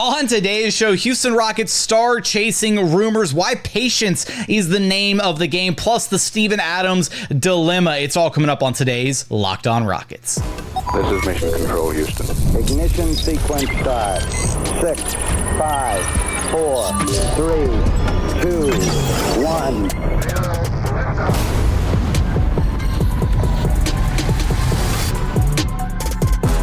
On today's show, Houston Rockets star-chasing rumors, why patience is the name of the game, plus the Steven Adams dilemma. It's all coming up on today's Locked On Rockets. This is Mission Control, Houston. Ignition sequence start. 6, 5, 4, 3, 2, 1.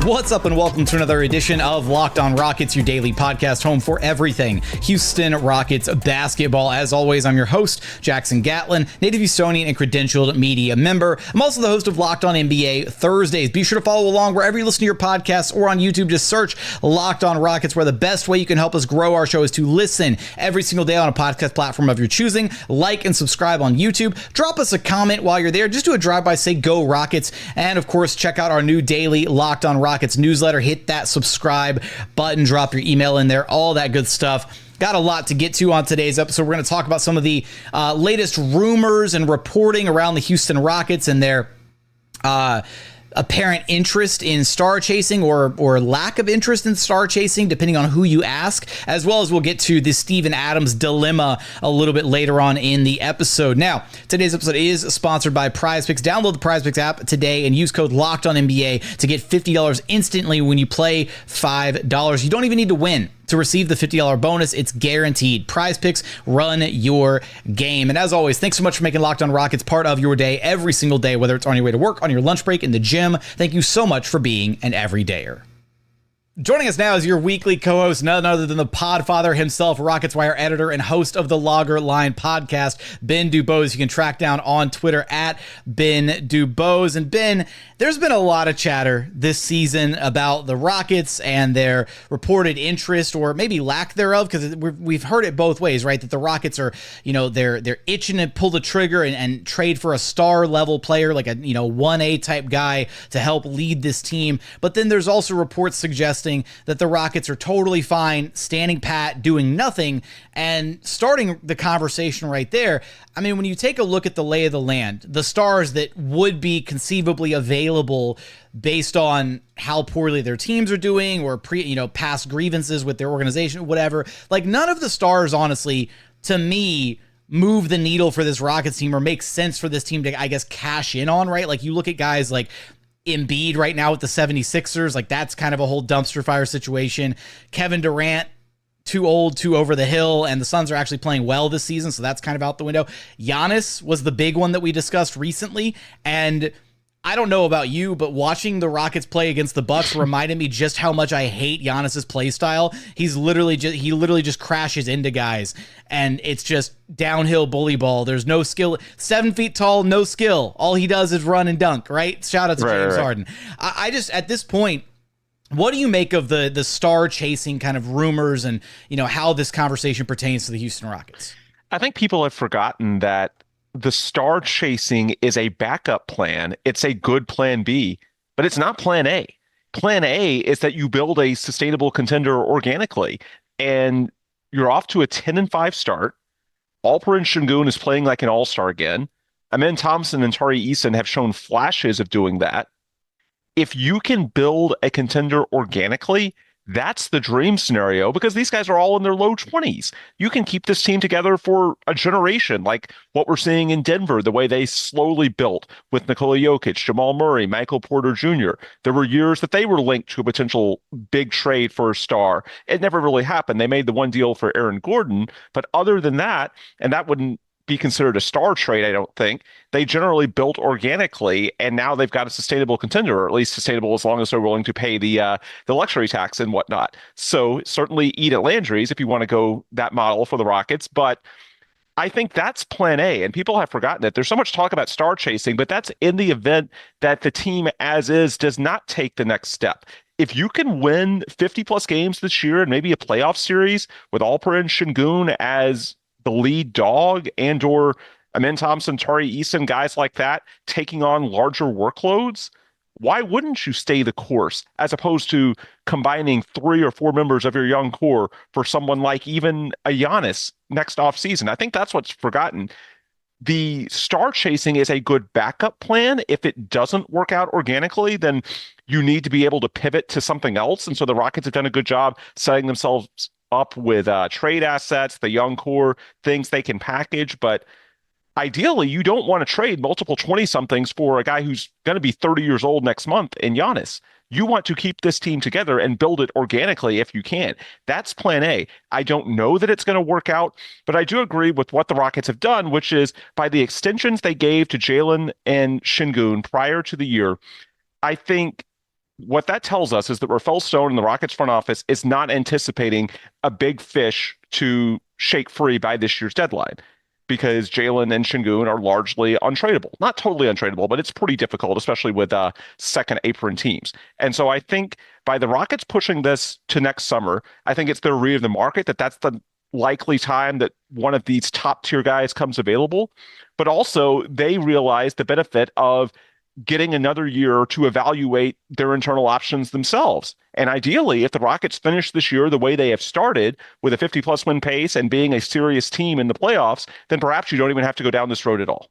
What's up and welcome to another edition of Locked On Rockets, your daily podcast home for everything Houston Rockets basketball. As always, I'm your host, Jackson Gatlin, native Houstonian and credentialed media member. I'm also the host of Locked On NBA Thursdays. Be sure to follow along wherever you listen to your podcasts or on YouTube. Just search Locked On Rockets, where the best way you can help us grow our show is to listen every single day on a podcast platform of your choosing. Like and subscribe on YouTube. Drop us a comment while you're there. Just do a drive-by, say Go Rockets. And of course, check out our new daily Locked On Rockets newsletter. Hit that subscribe button, drop your email in there, all that good stuff. Got a lot to get to on today's episode. We're going to talk about some of the latest rumors and reporting around the Houston Rockets and their apparent interest in star chasing or lack of interest in star chasing, depending on who you ask, as well as we'll get to the Steven Adams dilemma a little bit later on in the episode. Now, today's episode is sponsored by PrizePicks. Download the PrizePicks app today and use code LOCKEDONNBA to get $50 instantly when you play $5. You don't even need to win to receive the $50 bonus. It's guaranteed. PrizePicks, run your game. And as always, thanks so much for making Locked On Rockets part of your day every single day, whether it's on your way to work, on your lunch break, in the gym. Thank you so much for being an everydayer. Joining us now is your weekly co-host, none other than the podfather himself, Rockets Wire editor and host of the Logger Line podcast, Ben DuBose. You can track down on Twitter at Ben DuBose. And Ben, there's been a lot of chatter this season about the Rockets and their reported interest, or maybe lack thereof, because we've heard it both ways, right? That the Rockets are, they're itching to pull the trigger and trade for a star level player, like a 1A type guy to help lead this team. But then there's also reports suggesting that the Rockets are totally fine standing pat, doing nothing, and starting the conversation right there. I mean, when you take a look at the lay of the land, the stars that would be conceivably available based on how poorly their teams are doing or past grievances with their organization, whatever, like none of the stars, honestly, to me, move the needle for this Rockets team or make sense for this team to, I guess, cash in on, right? Like you look at guys like Embiid right now with the 76ers, like that's kind of a whole dumpster fire situation. Kevin Durant, too old, too over the hill, and the Suns are actually playing well this season, so that's kind of out the window. Giannis was the big one that we discussed recently, and I don't know about you, but watching the Rockets play against the Bucks reminded me just how much I hate Giannis's play style. He literally just crashes into guys, and it's just downhill bully ball. There's no skill. 7 feet tall, no skill. All he does is run and dunk, right? Shout out to James Harden. I just, at this point, what do you make of the star chasing kind of rumors and, how this conversation pertains to the Houston Rockets? I think people have forgotten that the star chasing is a backup plan. It's a good plan B, but it's not plan A. Plan A is that you build a sustainable contender organically, and you're off to a 10-5 start. Alperen Sengun is playing like an all-star again. Amen Thompson and Tari Eason have shown flashes of doing that. If you can build a contender organically, that's the dream scenario, because these guys are all in their low 20s. You can keep this team together for a generation, like what we're seeing in Denver, the way they slowly built with Nikola Jokic, Jamal Murray, Michael Porter Jr. There were years that they were linked to a potential big trade for a star. It never really happened. They made the one deal for Aaron Gordon, but other than that, and that wouldn't be considered a star trade, I don't think. They generally built organically, and now they've got a sustainable contender, or at least sustainable as long as they're willing to pay the luxury tax and whatnot. So certainly eat at Landry's if you want to go that model for the Rockets, but I think that's plan A, and people have forgotten it. There's so much talk about star chasing, but that's in the event that the team as is does not take the next step. If you can win 50-plus games this year and maybe a playoff series with Alperen Sengun as the lead dog and or Amen Thompson, Tari Eason, guys like that taking on larger workloads, why wouldn't you stay the course as opposed to combining 3 or 4 members of your young core for someone like even a Giannis next offseason? I think that's what's forgotten. the star chasing is a good backup plan. If it doesn't work out organically, then you need to be able to pivot to something else. And so the Rockets have done a good job setting themselves up with trade assets, the young core, things they can package. But ideally, you don't want to trade multiple 20-somethings for a guy who's going to be 30 years old next month in Giannis. You want to keep this team together and build it organically if you can. That's plan A. I don't know that it's going to work out, but I do agree with what the Rockets have done, which is by the extensions they gave to Jalen and Sengun prior to the year, I think what that tells us is that Rafael Stone and the Rockets front office is not anticipating a big fish to shake free by this year's deadline, because Jalen and Sengun are largely untradeable. Not totally untradeable, but it's pretty difficult, especially with second apron teams. And so I think by the Rockets pushing this to next summer, I think it's their read of the market that that's the likely time that one of these top tier guys comes available. But also they realize the benefit of getting another year to evaluate their internal options themselves. And ideally, if the Rockets finish this year the way they have started with a 50-plus win pace and being a serious team in the playoffs, then perhaps you don't even have to go down this road at all.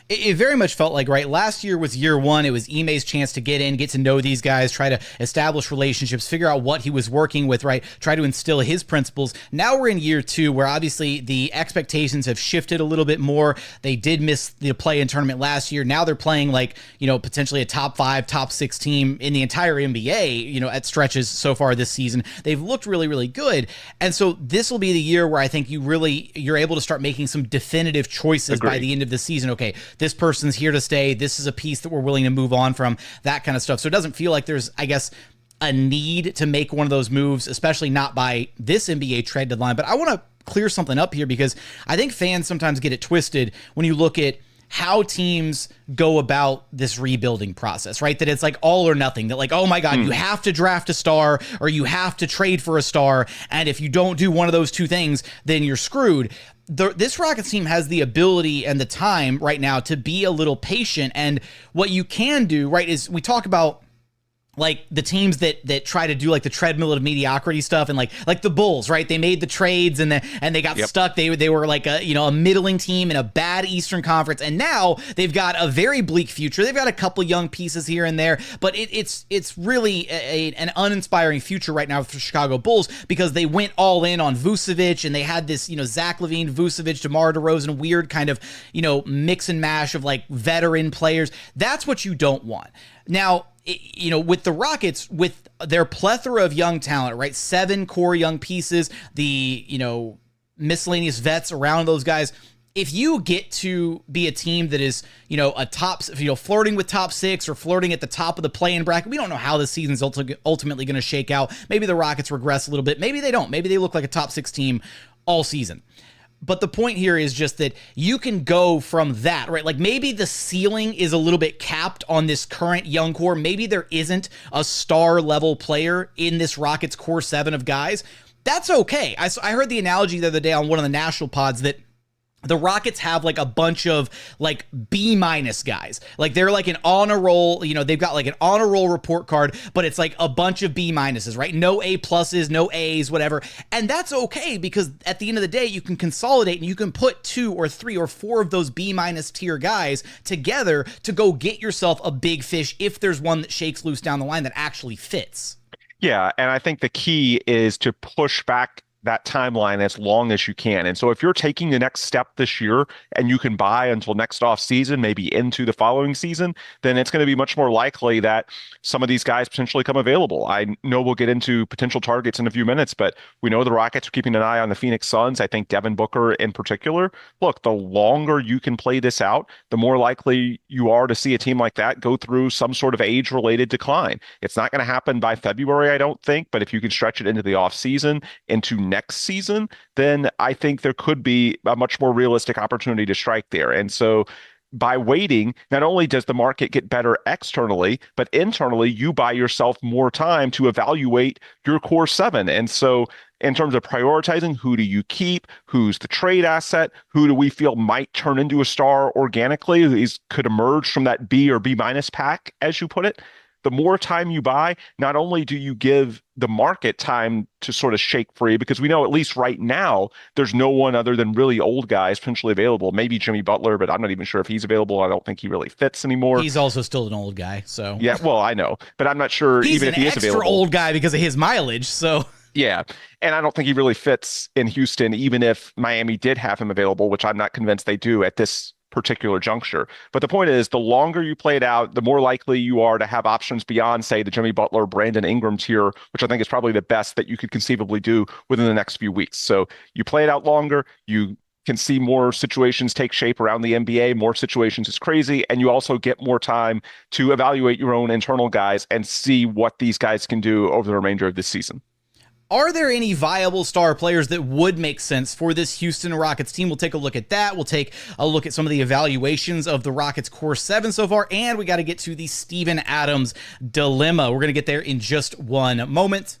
It very much felt like, right, last year was year one. It was Ime's chance to get in, get to know these guys, try to establish relationships, figure out what he was working with, right, try to instill his principles. Now we're in year two, where obviously the expectations have shifted a little bit more. They did miss the play-in tournament last year. Now they're playing like, potentially a top 5, top 6 team in the entire NBA, at stretches so far this season. They've looked really, really good. And so this will be the year where I think you're able to start making some definitive choices by the end of the season. Okay, this person's here to stay. This is a piece that we're willing to move on from, that kind of stuff. So it doesn't feel like there's, I guess, a need to make one of those moves, especially not by this NBA trade deadline. But I want to clear something up here, because I think fans sometimes get it twisted when you look at how teams go about this rebuilding process, right? That it's like all or nothing, that like, oh my God, you have to draft a star or you have to trade for a star. And if you don't do one of those two things, then you're screwed. This Rockets team has the ability and the time right now to be a little patient. And what you can do, right, is we talk about like the teams that try to do like the treadmill of mediocrity stuff, and like the Bulls, right? They made the trades and they got stuck. They were like a middling team in a bad Eastern Conference, and now they've got a very bleak future. They've got a couple young pieces here and there, but it's really an uninspiring future right now for the Chicago Bulls, because they went all in on Vucevic, and they had this Zach LaVine, Vucevic, DeMar DeRozan weird kind of mix and mash of like veteran players. That's what you don't want. Now, with the Rockets, with their plethora of young talent, right? 7 core young pieces, the, miscellaneous vets around those guys. If you get to be a team that is, a top, flirting with top 6 or flirting at the top of the play-in bracket, we don't know how the season's ultimately going to shake out. Maybe the Rockets regress a little bit. Maybe they don't. Maybe they look like a top 6 team all season. But the point here is just that you can go from that, right? Like maybe the ceiling is a little bit capped on this current young core. Maybe there isn't a star level player in this Rockets core 7 of guys. That's okay. I heard the analogy the other day on one of the national pods that the Rockets have like a bunch of like B- guys. Like they're like an honor roll, they've got like an honor roll report card, but it's like a bunch of B-, right? No A+, no A's, whatever. And that's okay, because at the end of the day, you can consolidate and you can put 2 or 3 or 4 of those B- tier guys together to go get yourself a big fish if there's one that shakes loose down the line that actually fits. Yeah, and I think the key is to push back that timeline as long as you can. And so if you're taking the next step this year and you can buy until next off season, maybe into the following season, then it's going to be much more likely that some of these guys potentially come available. I know we'll get into potential targets in a few minutes, but we know the Rockets are keeping an eye on the Phoenix Suns. I think Devin Booker in particular. Look, the longer you can play this out, the more likely you are to see a team like that go through some sort of age-related decline. It's not going to happen by February, I don't think, but if you can stretch it into the off season, into next season, then I think there could be a much more realistic opportunity to strike there. And so by waiting, not only does the market get better externally, but internally, you buy yourself more time to evaluate your core 7. And so in terms of prioritizing, who do you keep? Who's the trade asset? Who do we feel might turn into a star organically? These could emerge from that B or B- pack, as you put it. the more time you buy, not only do you give the market time to sort of shake free, because we know at least right now, there's no one other than really old guys potentially available. Maybe Jimmy Butler, but I'm not even sure if he's available. I don't think he really fits anymore. He's also still an old guy, so. Yeah, well, I know, but I'm not sure even if he is available. He's an extra old guy because of his mileage, so. Yeah, and I don't think he really fits in Houston, even if Miami did have him available, which I'm not convinced they do at this particular juncture. But the point is, the longer you play it out, the more likely you are to have options beyond, say, the Jimmy Butler, Brandon Ingram tier, which I think is probably the best that you could conceivably do within the next few weeks. So you play it out longer, you can see more situations take shape around the NBA, more situations is crazy, and you also get more time to evaluate your own internal guys and see what these guys can do over the remainder of this season. Are there any viable star players that would make sense for this Houston Rockets team? We'll take a look at that. We'll take a look at some of the evaluations of the Rockets core 7 so far, and we got to get to the Steven Adams dilemma. We're going to get there in just one moment.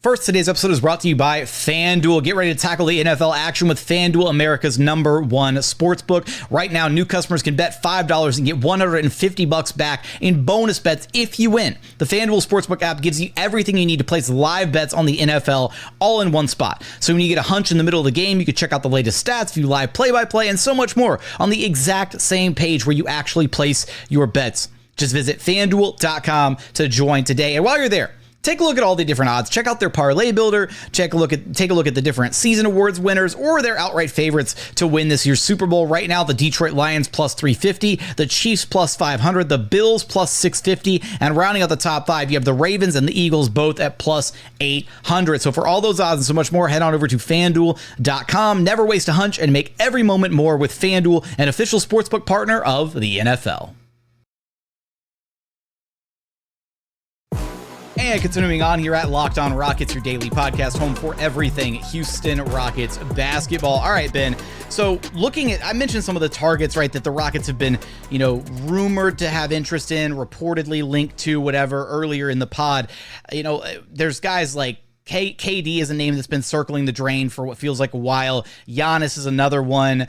First, today's episode is brought to you by FanDuel. Get ready to tackle the NFL action with FanDuel, America's #1 sportsbook. Right now, new customers can bet $5 and get $150 back in bonus bets if you win. The FanDuel Sportsbook app gives you everything you need to place live bets on the NFL all in one spot. So when you get a hunch in the middle of the game, you can check out the latest stats, view live play-by-play, and so much more on the exact same page where you actually place your bets. Just visit FanDuel.com to join today. And while you're there, take a look at all the different odds. Check out their parlay builder. Take a look at the different season awards winners or their outright favorites to win this year's Super Bowl. Right now, the Detroit Lions plus 350, the Chiefs plus 500, the Bills plus 650, and rounding out the top 5, you have the Ravens and the Eagles both at plus 800. So for all those odds and so much more, head on over to FanDuel.com. Never waste a hunch and make every moment more with FanDuel, an official sportsbook partner of the NFL. And continuing on here at Locked On Rockets, your daily podcast, home for everything Houston Rockets basketball. All right, Ben. So looking at, I mentioned some of the targets, right, that the Rockets have been, rumored to have interest in, reportedly linked to, whatever, earlier in the pod. There's guys like KD is a name that's been circling the drain for what feels like a while. Giannis is another one.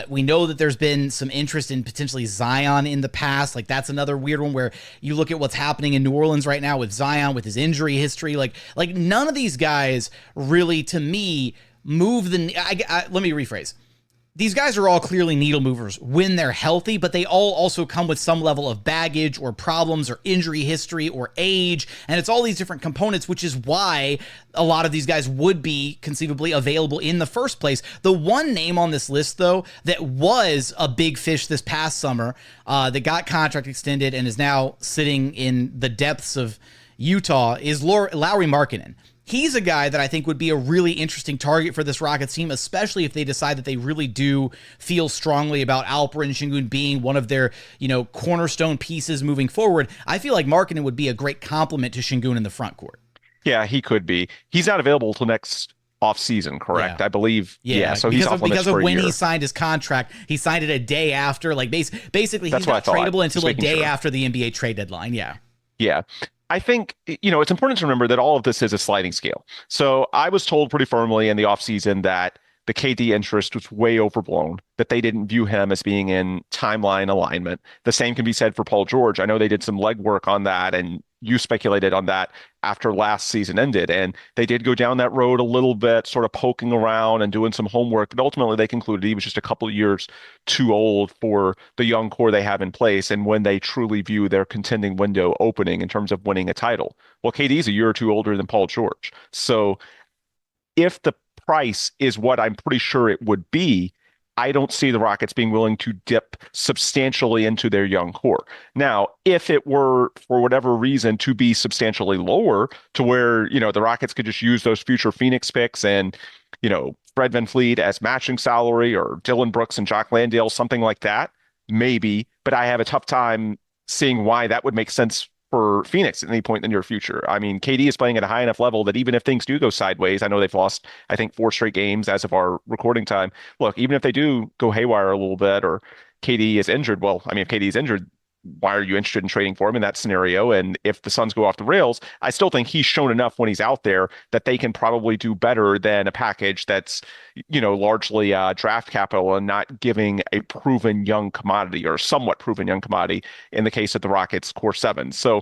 We know that there's been some interest in potentially Zion in the past. Like, that's another weird one where you look at what's happening in New Orleans right now with Zion, with his injury history. Like none of these guys really, to me, move the... let me rephrase. These guys are all clearly needle movers when they're healthy, but they all also come with some level of baggage or problems or injury history or age. And it's all these different components, which is why a lot of these guys would be conceivably available in the first place. The one name on this list, though, that was a big fish this past summer, that got contract extended and is now sitting in the depths of Utah is Lauri Markkanen. He's a guy that I think would be a really interesting target for this Rockets team, especially if they decide that they really do feel strongly about Alperen Sengun being one of their, cornerstone pieces moving forward. I feel like Markkanen would be a great complement to Sengun in the front court. Yeah, he could be. He's not available till next offseason, correct? Yeah. I believe. Yeah, so he's off limits because of for a when year. he signed his contract. He signed it a day after. Like basically, That's he's what not I thought. tradable until a Just day making sure. after the NBA trade deadline. Yeah. Yeah. I think, it's important to remember that all of this is a sliding scale. So I was told pretty firmly in the offseason that the KD interest was way overblown, that they didn't view him as being in timeline alignment. The same can be said for Paul George. I know they did some legwork on that, and you speculated on that after last season ended. And they did go down that road a little bit, sort of poking around and doing some homework. But ultimately, they concluded he was just a couple of years too old for the young core they have in place. And when they truly view their contending window opening in terms of winning a title, well, KD's a year or two older than Paul George. So if the price is what I'm pretty sure it would be, I don't see the Rockets being willing to dip substantially into their young core. Now, if it were, for whatever reason, to be substantially lower to where, the Rockets could just use those future Phoenix picks and, Fred VanVleet as matching salary or Dillon Brooks and Jock Landale, something like that, maybe. But I have a tough time seeing why that would make sense for Phoenix at any point in the near future. I mean, KD is playing at a high enough level that even if things do go sideways, I know they've lost, I think, 4 straight games as of our recording time. Look, even if they do go haywire a little bit or KD is injured, well, I mean, if KD is injured, why are you interested in trading for him in that scenario? And if the Suns go off the rails, I still think he's shown enough when he's out there that they can probably do better than a package that's, largely draft capital and not giving a proven young commodity or somewhat proven young commodity in the case of the Rockets core seven. So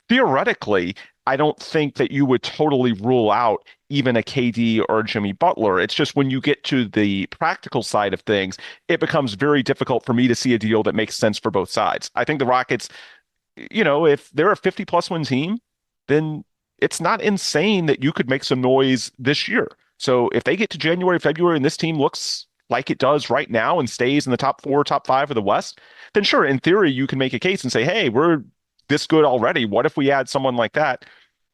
theoretically, I don't think that you would totally rule out even a KD or a Jimmy Butler. It's just when you get to the practical side of things, it becomes very difficult for me to see a deal that makes sense for both sides. I think the Rockets, if they're a 50-plus win team, then it's not insane that you could make some noise this year. So if they get to January, February, and this team looks like it does right now and stays in the top 4, top 5 of the West, then sure, in theory, you can make a case and say, hey, we're this good already. What if we add someone like that?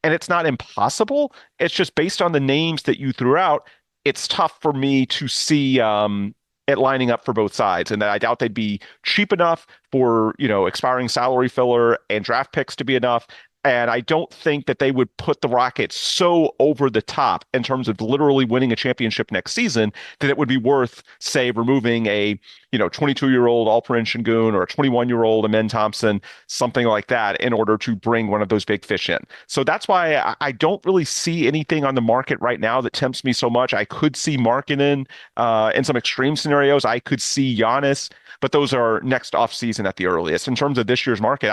And it's not impossible. It's just based on the names that you threw out, it's tough for me to see it lining up for both sides. And that I doubt they'd be cheap enough for, expiring salary filler and draft picks to be enough. And I don't think that they would put the Rockets so over the top in terms of literally winning a championship next season that it would be worth, say, removing a 22-year-old Alperen Sengun or a 21-year-old Amen Thompson, something like that, in order to bring one of those big fish in. So that's why I don't really see anything on the market right now that tempts me so much. I could see Markkanen in some extreme scenarios. I could see Giannis, but those are next offseason at the earliest. In terms of this year's market,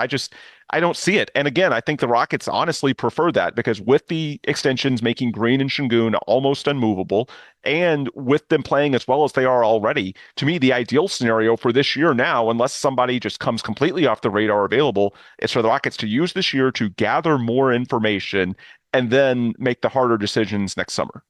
I don't see it. And again, I think the Rockets honestly prefer that because with the extensions making Green and Sengun almost unmovable, and with them playing as well as they are already, to me, the ideal scenario for this year now, unless somebody just comes completely off the radar available, is for the Rockets to use this year to gather more information and then make the harder decisions next summer.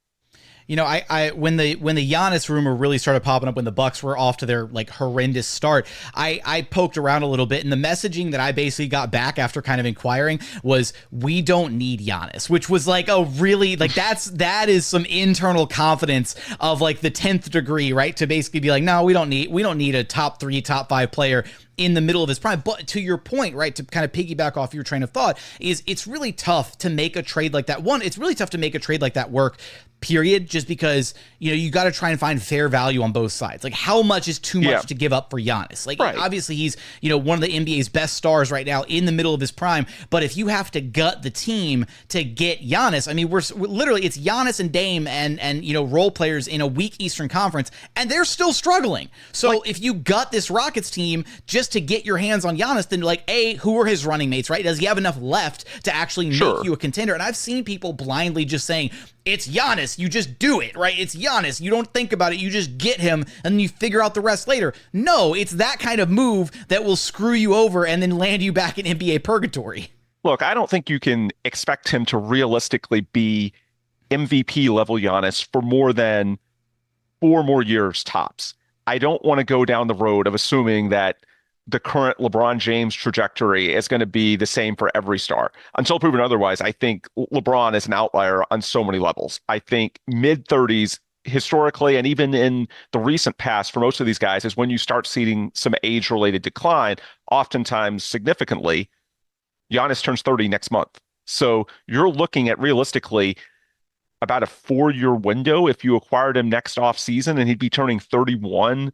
I when the Giannis rumor really started popping up when the Bucks were off to their horrendous start, I poked around a little bit, and the messaging that I basically got back after kind of inquiring was, we don't need Giannis, which was that is some internal confidence of the 10th degree, right? To basically be no, we don't need a top 3, top 5 player in the middle of his prime. But to your point, right, to kind of piggyback off your train of thought, is it's really tough to make a trade like that. One, it's really tough to make a trade like that work, period, just because, you got to try and find fair value on both sides. How much is too much to give up for Giannis? Right. Obviously he's, one of the NBA's best stars right now in the middle of his prime. But if you have to gut the team to get Giannis, I mean, we're literally, it's Giannis and Dame and role players in a weak Eastern Conference, and they're still struggling. So if you gut this Rockets team just to get your hands on Giannis, then who are his running mates, right? Does he have enough left to actually make you a contender? And I've seen people blindly just saying, it's Giannis, you just do it, right? It's Giannis, you don't think about it, you just get him, and then you figure out the rest later. No, it's that kind of move that will screw you over and then land you back in NBA purgatory. Look, I don't think you can expect him to realistically be MVP level Giannis for more than 4 more years tops. I don't want to go down the road of assuming that the current LeBron James trajectory is going to be the same for every star. Until proven otherwise, I think LeBron is an outlier on so many levels. I think mid-30s historically, and even in the recent past for most of these guys, is when you start seeing some age-related decline, oftentimes significantly. Giannis turns 30 next month. So you're looking at realistically about a 4-year window if you acquired him next off season, and he'd be turning 31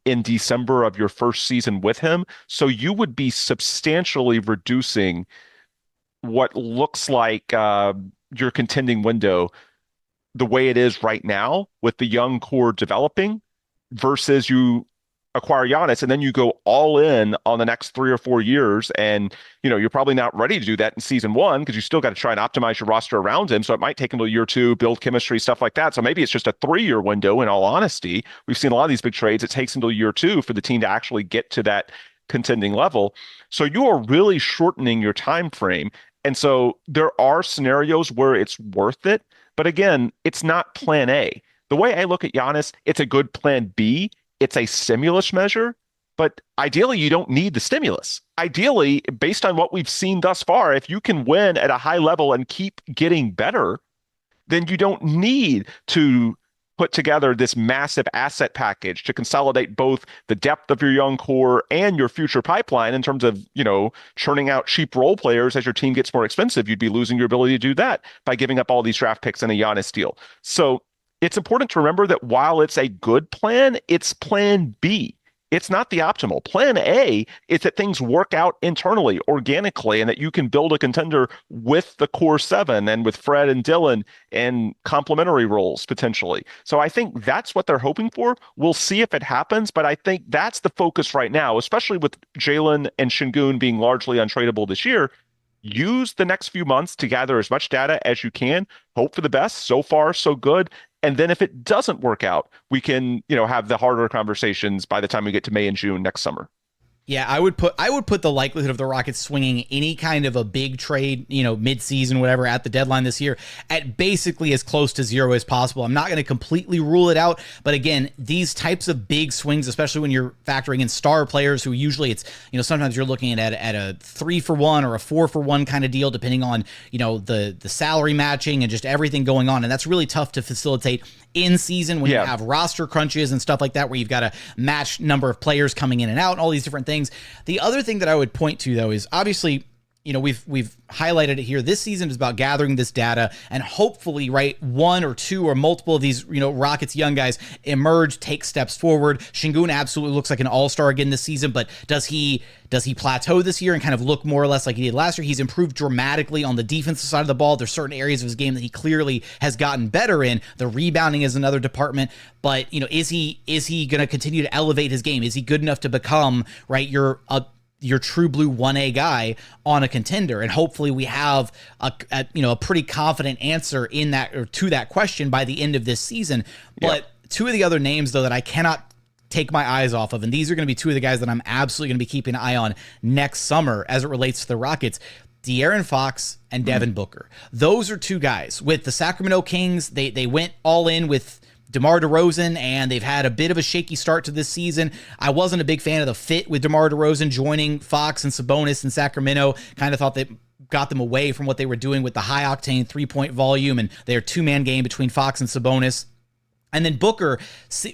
in December of your first season with him. So you would be substantially reducing what looks like your contending window the way it is right now with the young core developing versus you acquire Giannis and then you go all in on the next 3 or 4 years. And, you're probably not ready to do that in season 1 because you still got to try and optimize your roster around him. So it might take until year 2, build chemistry, stuff like that. So maybe it's just a 3-year window. In all honesty, we've seen a lot of these big trades. It takes until year 2 for the team to actually get to that contending level. So you are really shortening your time frame. And so there are scenarios where it's worth it. But again, it's not plan A. The way I look at Giannis, it's a good plan B. It's a stimulus measure, but ideally you don't need the stimulus. Ideally, based on what we've seen thus far, if you can win at a high level and keep getting better, then you don't need to put together this massive asset package to consolidate both the depth of your young core and your future pipeline in terms of, churning out cheap role players as your team gets more expensive. You'd be losing your ability to do that by giving up all these draft picks in a Giannis deal. So it's important to remember that while it's a good plan, it's plan B. it's not the optimal. Plan A is that things work out internally, organically, and that you can build a contender with the core seven and with Fred and Dillon and complementary roles potentially. So I think that's what they're hoping for. We'll see if it happens, but I think that's the focus right now, especially with Jalen and Sengun being largely untradeable this year. Use the next few months to gather as much data as you can, hope for the best. So far, so good. And then if it doesn't work out, we can, have the harder conversations by the time we get to May and June next summer. Yeah, I would put the likelihood of the Rockets swinging any kind of a big trade, mid-season, whatever, at the deadline this year at basically as close to zero as possible. I'm not going to completely rule it out, but again, these types of big swings, especially when you're factoring in star players who usually it's, sometimes you're looking at a 3-for-1 or a 4-for-1 kind of deal, depending on, the salary matching and just everything going on. And that's really tough to facilitate in season when you have roster crunches and stuff like that, where you've got a match number of players coming in and out and all these different things. The other thing that I would point to, though, is obviously, we've highlighted it here. This season is about gathering this data and hopefully, right, one or two or multiple of these, Rockets young guys emerge, take steps forward. Sengun absolutely looks like an all-star again this season, but does he plateau this year and kind of look more or less like he did last year? He's improved dramatically on the defensive side of the ball. There's certain areas of his game that he clearly has gotten better in. The rebounding is another department, but is he going to continue to elevate his game? Is he good enough to become, right, your true blue 1A guy on a contender? And hopefully we have a pretty confident answer in that, or to that question, by the end of this season. But two of the other names, though, that I cannot take my eyes off of, and these are going to be two of the guys that I'm absolutely going to be keeping an eye on next summer as it relates to the Rockets: De'Aaron Fox and Devin Booker. Those are two guys. With the Sacramento Kings, they went all in with DeMar DeRozan, and they've had a bit of a shaky start to this season. I wasn't a big fan of the fit with DeMar DeRozan joining Fox and Sabonis in Sacramento. Kind of thought that got them away from what they were doing with the high-octane three-point volume and their two-man game between Fox and Sabonis. And then Booker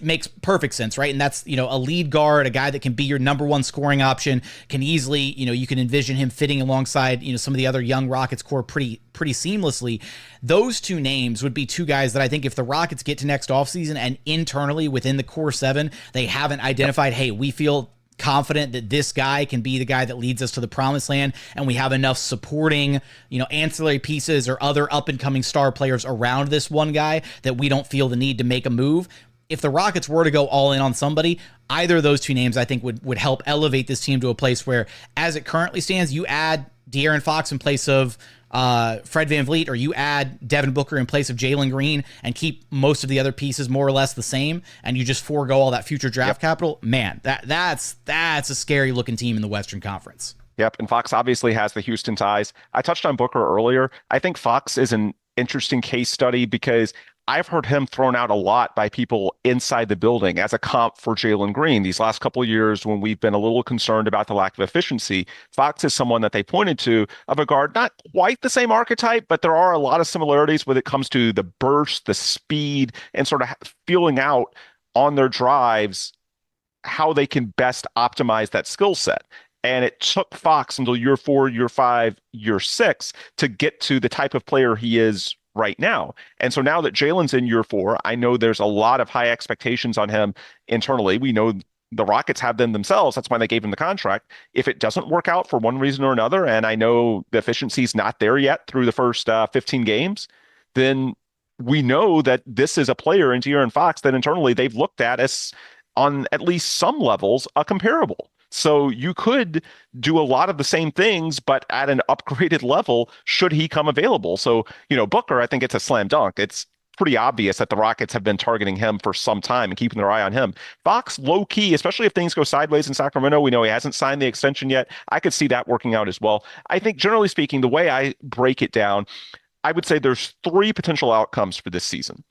makes perfect sense, right? And that's, a lead guard, a guy that can be your number one scoring option, can easily, you can envision him fitting alongside, some of the other young Rockets core pretty seamlessly. Those two names would be two guys that I think if the Rockets get to next offseason and internally within the core seven, they haven't identified, hey, we feel confident that this guy can be the guy that leads us to the promised land, and we have enough supporting, ancillary pieces or other up-and-coming star players around this one guy that we don't feel the need to make a move. If the Rockets were to go all in on somebody, either of those two names I think would help elevate this team to a place where, as it currently stands, you add De'Aaron Fox in place of Fred VanVleet, or you add Devin Booker in place of Jalen Green and keep most of the other pieces more or less the same, and you just forego all that future draft capital. Man, that's a scary looking team in the Western Conference. Yep, and Fox obviously has the Houston ties. I touched on Booker earlier. I think Fox is an interesting case study because I've heard him thrown out a lot by people inside the building as a comp for Jalen Green. These last couple of years, when we've been a little concerned about the lack of efficiency, Fox is someone that they pointed to of a guard, not quite the same archetype, but there are a lot of similarities when it comes to the burst, the speed, and sort of feeling out on their drives how they can best optimize that skill set. And it took Fox until year 4, year 5, year 6 to get to the type of player he is right now. And so now that Jalen's in year 4, I know there's a lot of high expectations on him internally. We know the Rockets have them themselves. That's why they gave him the contract. If it doesn't work out for one reason or another, and I know the efficiency's not there yet through the first 15 games, then we know that this is a player in De'Aaron Fox that internally they've looked at as, on at least some levels, a comparable. So you could do a lot of the same things, but at an upgraded level, should he come available. So, Booker, I think it's a slam dunk. It's pretty obvious that the Rockets have been targeting him for some time and keeping their eye on him. Fox, low key, especially if things go sideways in Sacramento. We know he hasn't signed the extension yet. I could see that working out as well. I think, generally speaking, the way I break it down, I would say there's 3 potential outcomes for this season.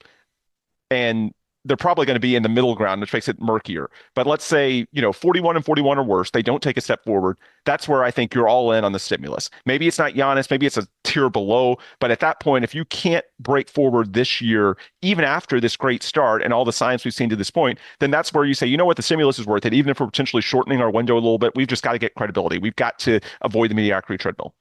And they're probably going to be in the middle ground, which makes it murkier. But let's say, 41 and 41 or worse, they don't take a step forward. That's where I think you're all in on the stimulus. Maybe it's not Giannis, maybe it's a tier below. But at that point, if you can't break forward this year, even after this great start and all the signs we've seen to this point, then that's where you say, you know what, the stimulus is worth it. Even if we're potentially shortening our window a little bit, we've just got to get credibility. We've got to avoid the mediocrity treadmill.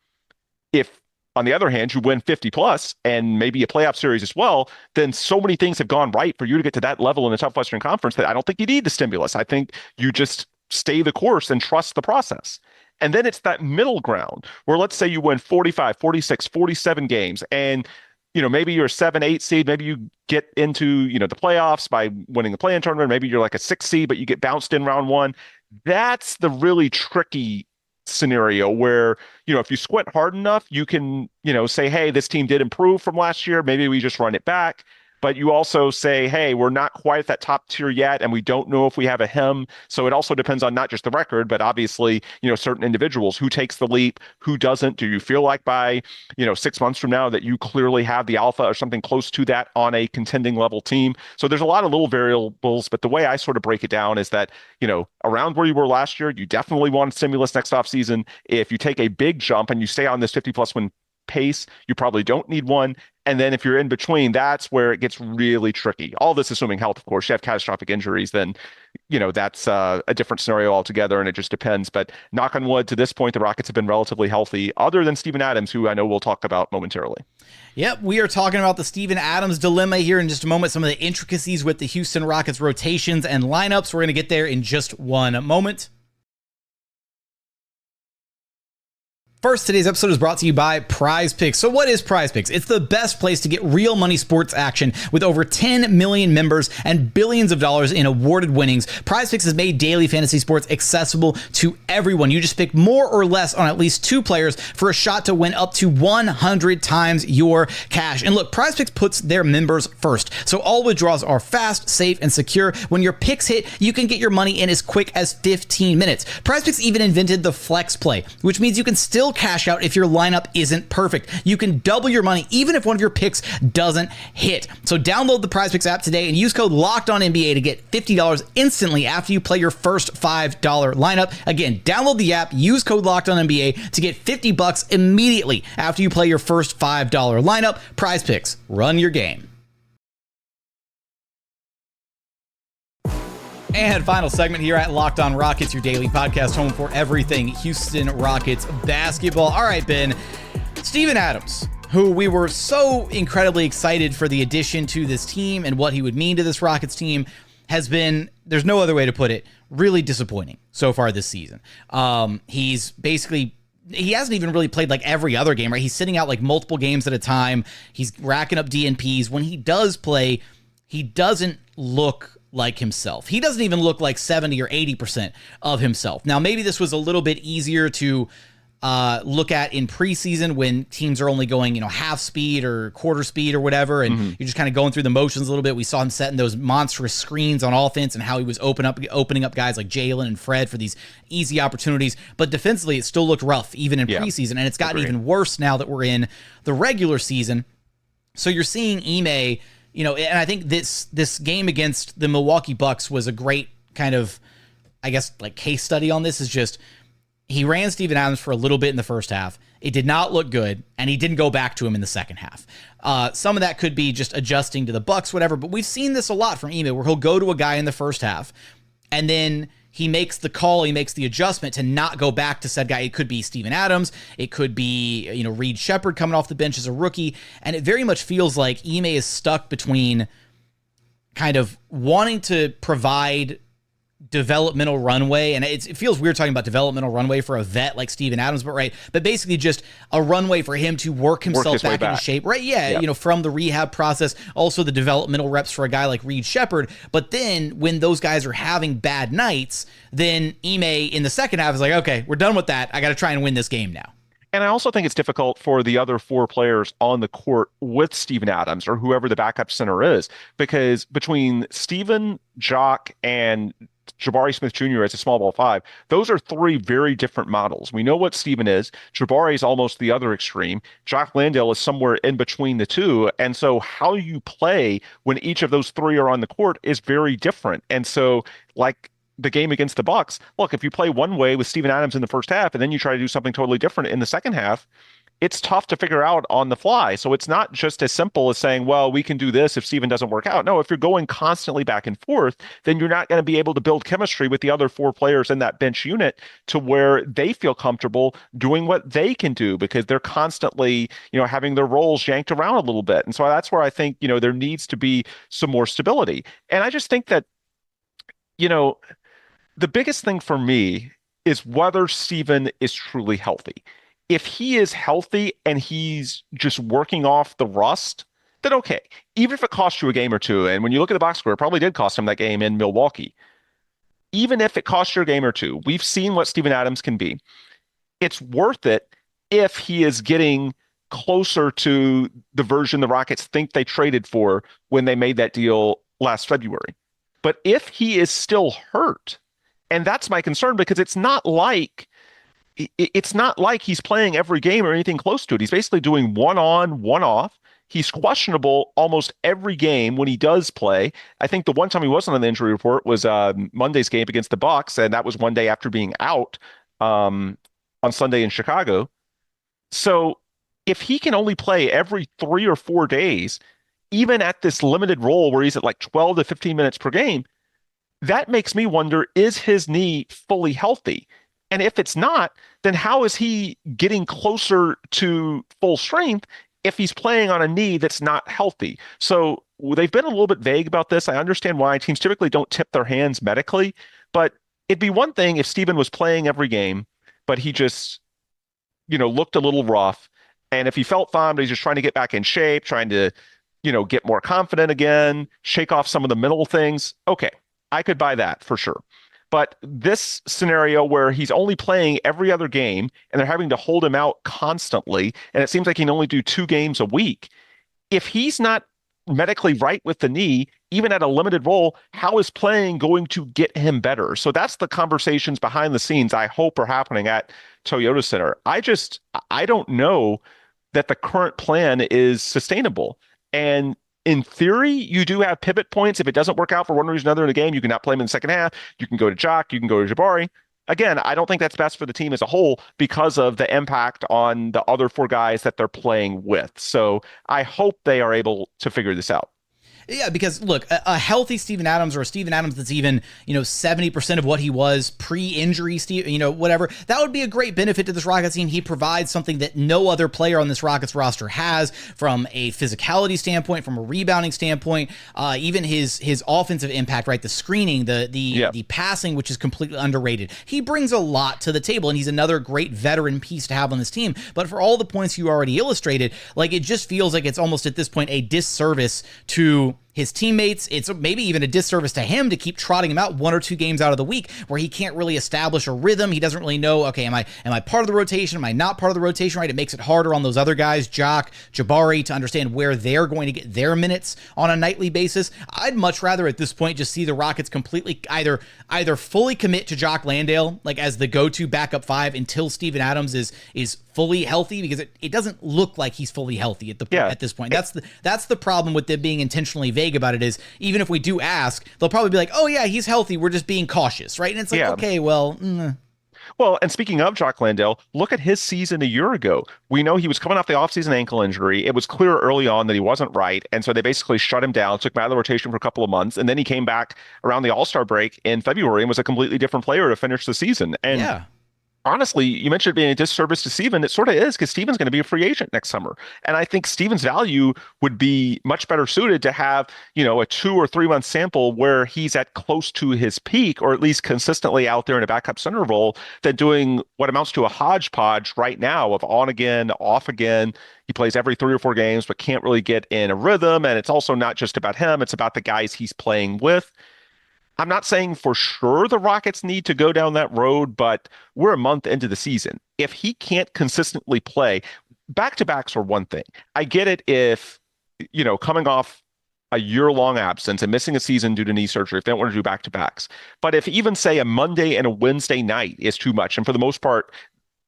If, on the other hand, you win 50 plus and maybe a playoff series as well, then so many things have gone right for you to get to that level in the tough Western Conference that I don't think you need the stimulus. I think you just stay the course and trust the process. And then it's that middle ground where let's say you win 45, 46, 47 games and maybe you're a 7-8 seed, maybe you get into, the playoffs by winning the play-in tournament, maybe you're like a 6 seed but you get bounced in round 1. That's the really tricky scenario where, if you squint hard enough, you can, say, hey, this team did improve from last year, maybe we just run it back. But you also say, hey, we're not quite at that top tier yet, and we don't know if we have a him. So it also depends on not just the record, but obviously, certain individuals. Who takes the leap? Who doesn't? Do you feel like by, 6 months from now that you clearly have the alpha or something close to that on a contending level team? So there's a lot of little variables, but the way I sort of break it down is that, around where you were last year, you definitely want a stimulus next offseason. If you take a big jump and you stay on this 50-plus win pace, you probably don't need one. And then if you're in between, that's where it gets really tricky. All this assuming health, of course. You have catastrophic injuries, then, that's a different scenario altogether, and it just depends. But knock on wood, to this point, the Rockets have been relatively healthy, other than Steven Adams, who I know we'll talk about momentarily. Yep, we are talking about the Steven Adams dilemma here in just a moment, some of the intricacies with the Houston Rockets rotations and lineups. We're going to get there in just one moment. First, today's episode is brought to you by PrizePicks. So what is PrizePicks? It's the best place to get real money sports action with over 10 million members and billions of dollars in awarded winnings. PrizePicks has made daily fantasy sports accessible to everyone. You just pick more or less on at least 2 players for a shot to win up to 100 times your cash. And look, PrizePicks puts their members first. So all withdrawals are fast, safe, and secure. When your picks hit, you can get your money in as quick as 15 minutes. PrizePicks even invented the flex play, which means you can still cash out if your lineup isn't perfect. You can double your money even if one of your picks doesn't hit. So download the PrizePicks app today and use code LOCKEDONNBA to get $50 instantly after you play your first $5 lineup. Again, download the app, use code LOCKEDONNBA to get $50 immediately after you play your first $5 lineup. PrizePicks, run your game. And final segment here at Locked On Rockets, your daily podcast home for everything Houston Rockets basketball. All right, Ben, Steven Adams, who we were so incredibly excited for the addition to this team and what he would mean to this Rockets team, has been, there's no other way to put it, really disappointing so far this season. He's basically, he hasn't even really played like every other game, right? He's sitting out like multiple games at a time. He's racking up DNPs. When he does play, he doesn't look like himself. He doesn't even look like 70 or 80% of himself. Now, maybe this was a little bit easier to look at in preseason when teams are only going, half speed or quarter speed or whatever, and you're just kind of going through the motions a little bit. We saw him setting those monstrous screens on offense and how he was opening up guys like Jalen and Fred for these easy opportunities. But defensively, it still looked rough even in preseason, and it's gotten even worse now that we're in the regular season. So you're seeing Ime, and I think this game against the Milwaukee Bucks was a great kind of, I guess, like case study on this. Is just he ran Steven Adams for a little bit in the first half. It did not look good, and he didn't go back to him in the second half. Some of that could be just adjusting to the Bucks, whatever, but we've seen this a lot from Ime, where he'll go to a guy in the first half, and then he makes the call, he makes the adjustment to not go back to said guy. It could be Steven Adams, it could be, Reed Sheppard coming off the bench as a rookie, and it very much feels like Ime is stuck between kind of wanting to provide developmental runway, and it feels weird talking about developmental runway for a vet like Steven Adams, but basically just a runway for him to work himself back into shape, right? Yeah, from the rehab process, also the developmental reps for a guy like Reed Sheppard. But then when those guys are having bad nights, then Ime in the second half is like, okay, we're done with that. I got to try and win this game now. And I also think it's difficult for the other 4 players on the court with Steven Adams or whoever the backup center is, because between Steven, Jock, and Jabari Smith Jr. as a small ball 5, those are 3 very different models. We know what Steven is. Jabari is almost the other extreme. Jock Landale is somewhere in between the two. And so how you play when each of those 3 are on the court is very different. And so like the game against the Bucks, look, if you play one way with Steven Adams in the first half and then you try to do something totally different in the second half, it's tough to figure out on the fly. So it's not just as simple as saying, well, we can do this if Steven doesn't work out. No, if you're going constantly back and forth, then you're not going to be able to build chemistry with the other 4 players in that bench unit to where they feel comfortable doing what they can do, because they're constantly, having their roles yanked around a little bit. And so that's where I think, there needs to be some more stability. And I just think that, The biggest thing for me is whether Steven is truly healthy. If he is healthy and he's just working off the rust, then okay. Even if it costs you a game or two, and when you look at the box score, it probably did cost him that game in Milwaukee. Even if it costs you a game or two, we've seen what Steven Adams can be. It's worth it if he is getting closer to the version the Rockets think they traded for when they made that deal last February. But if he is still hurt, and that's my concern, because it's not like he's playing every game or anything close to it. He's basically doing one on, one off. He's questionable almost every game when he does play. I think the one time he wasn't on the injury report was Monday's game against the Bucks, and that was one day after being out on Sunday in Chicago. So if he can only play every 3 or 4 days, even at this limited role where he's at like 12 to 15 minutes per game, that makes me wonder, is his knee fully healthy? And if it's not, then how is he getting closer to full strength if he's playing on a knee that's not healthy? So they've been a little bit vague about this. I understand why teams typically don't tip their hands medically, but it'd be one thing if Steven was playing every game, but he just, looked a little rough. And if he felt fine, but he's just trying to get back in shape, trying to, get more confident again, shake off some of the mental things. Okay, I could buy that for sure. But this scenario where he's only playing every other game and they're having to hold him out constantly, and it seems like he can only do 2 games a week. If he's not medically right with the knee, even at a limited role, how is playing going to get him better? So that's the conversations behind the scenes I hope are happening at Toyota Center. I don't know that the current plan is sustainable. And in theory, you do have pivot points. If it doesn't work out for one reason or another in a game, you cannot play him in the second half. You can go to Jock, you can go to Jabari. Again, I don't think that's best for the team as a whole because of the impact on the other 4 guys that they're playing with. So I hope they are able to figure this out. Yeah, because look, a healthy Steven Adams or a Steven Adams that's even, 70% of what he was pre-injury, whatever, that would be a great benefit to this Rockets team. He provides something that no other player on this Rockets roster has from a physicality standpoint, from a rebounding standpoint, even his offensive impact, right? The screening, the passing, which is completely underrated. He brings a lot to the table, and he's another great veteran piece to have on this team. But for all the points you already illustrated, like, it just feels like it's almost at this point a disservice to his teammates. It's maybe even a disservice to him to keep trotting him out 1 or 2 games out of the week where he can't really establish a rhythm. He doesn't really know, okay, am I part of the rotation? Am I not part of the rotation, right? It makes it harder on those other guys, Jock, Jabari, to understand where they're going to get their minutes on a nightly basis. I'd much rather at this point just see the Rockets completely either fully commit to Jock Landale, like as the go-to backup 5 until Steven Adams is fully healthy, because it doesn't look like he's fully healthy at this point. That's the problem with them being intentionally vague about it, is even if we do ask, they'll probably be like, oh yeah, he's healthy, we're just being cautious, right? And it's like, okay, well. Well, and speaking of Jock Landale, look at his season a year ago. We know he was coming off the offseason ankle injury. It was clear early on that he wasn't right, and so they basically shut him down, took him out of the rotation for a couple of months, and then he came back around the All-Star break in February and was a completely different player to finish the season. And honestly, you mentioned it being a disservice to Steven. It sort of is, because Steven's going to be a free agent next summer. And I think Steven's value would be much better suited to have, a 2 or 3 month sample where he's at close to his peak, or at least consistently out there in a backup center role, than doing what amounts to a hodgepodge right now of on again, off again. He plays every 3 or 4 games, but can't really get in a rhythm. And it's also not just about him. It's about the guys he's playing with. I'm not saying for sure the Rockets need to go down that road, but we're a month into the season. If he can't consistently play, back-to-backs are one thing. I get it if, coming off a year-long absence and missing a season due to knee surgery, if they don't want to do back-to-backs. But if even, say, a Monday and a Wednesday night is too much, and for the most part,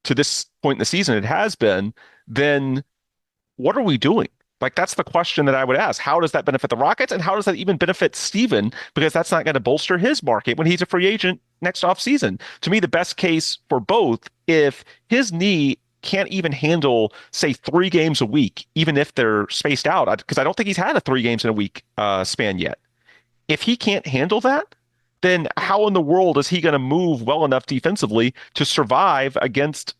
to this point in the season, it has been, then what are we doing? Like, that's the question that I would ask. How does that benefit the Rockets? And how does that even benefit Steven? Because that's not going to bolster his market when he's a free agent next offseason. To me, the best case for both, if his knee can't even handle, say, 3 games a week, even if they're spaced out, because I don't think he's had a 3 games in a week span yet. If he can't handle that, then how in the world is he going to move well enough defensively to survive against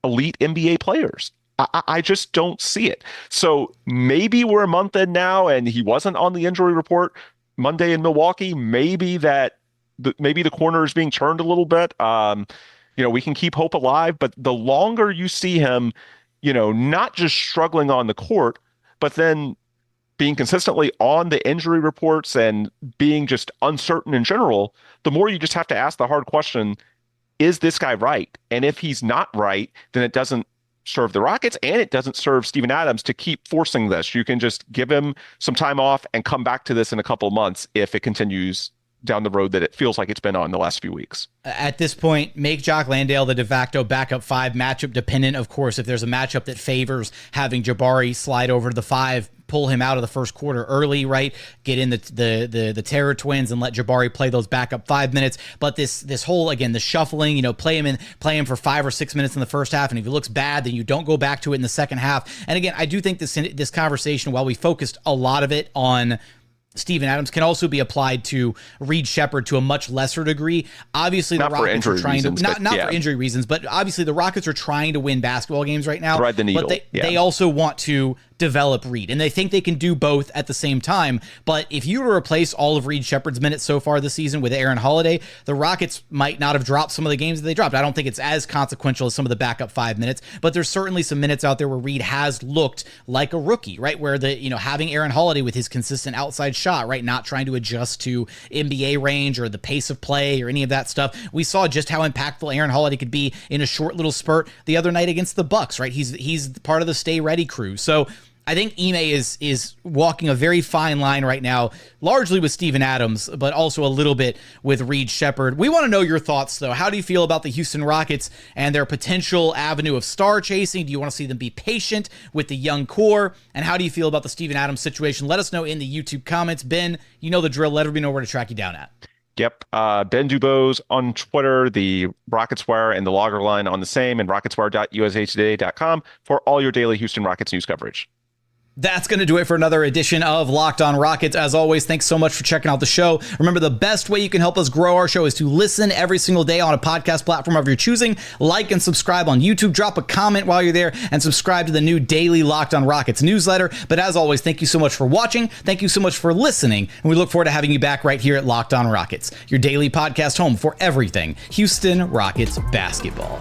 elite NBA players? I just don't see it. So maybe we're a month in now and he wasn't on the injury report Monday in Milwaukee. Maybe that maybe the corner is being turned a little bit. We can keep hope alive, but the longer you see him, not just struggling on the court, but then being consistently on the injury reports and being just uncertain in general, the more you just have to ask the hard question, is this guy right? And if he's not right, then it doesn't serve the Rockets and it doesn't serve Steven Adams to keep forcing this. You can just give him some time off and come back to this in a couple of months if it continues down the road that it feels like it's been on the last few weeks. At this point, make Jock Landale the de facto backup 5, matchup dependent. Of course, if there's a matchup that favors having Jabari slide over to the 5, pull him out of the first quarter early, right? Get in the Terror Twins and let Jabari play those backup 5 minutes. But this whole, again, the shuffling, play him for 5 or 6 minutes in the first half, and if he looks bad, then you don't go back to it in the second half. And again, I do think this conversation, while we focused a lot of it on Steven Adams, can also be applied to Reed Sheppard to a much lesser degree. Obviously, the Rockets are trying to not for injury reasons, but obviously the Rockets are trying to win basketball games right now. Thread the needle. But they also want to develop Reed, and they think they can do both at the same time. But if you were to replace all of Reed Sheppard's minutes so far this season with Aaron Holiday, the Rockets might not have dropped some of the games that they dropped. I don't think it's as consequential as some of the backup 5 minutes, but there's certainly some minutes out there where Reed has looked like a rookie, right? Where having Aaron Holiday with his consistent outside shot, right? Not trying to adjust to NBA range or the pace of play or any of that stuff. We saw just how impactful Aaron Holiday could be in a short little spurt the other night against the Bucks, right? He's part of the stay ready crew. So I think Ime is walking a very fine line right now, largely with Steven Adams, but also a little bit with Reed Sheppard. We want to know your thoughts, though. How do you feel about the Houston Rockets and their potential avenue of star chasing? Do you want to see them be patient with the young core? And how do you feel about the Steven Adams situation? Let us know in the YouTube comments. Ben, you know the drill. Let everybody know where to track you down at. Yep. Ben DuBose on Twitter, the Rockets Wire and the Logger Line on the same, and rocketswire.usatoday.com for all your daily Houston Rockets news coverage. That's going to do it for another edition of Locked On Rockets. As always, thanks so much for checking out the show. Remember, the best way you can help us grow our show is to listen every single day on a podcast platform of your choosing. Like and subscribe on YouTube. Drop a comment while you're there and subscribe to the new daily Locked On Rockets newsletter. But as always, thank you so much for watching. Thank you so much for listening. And we look forward to having you back right here at Locked On Rockets, your daily podcast home for everything Houston Rockets basketball.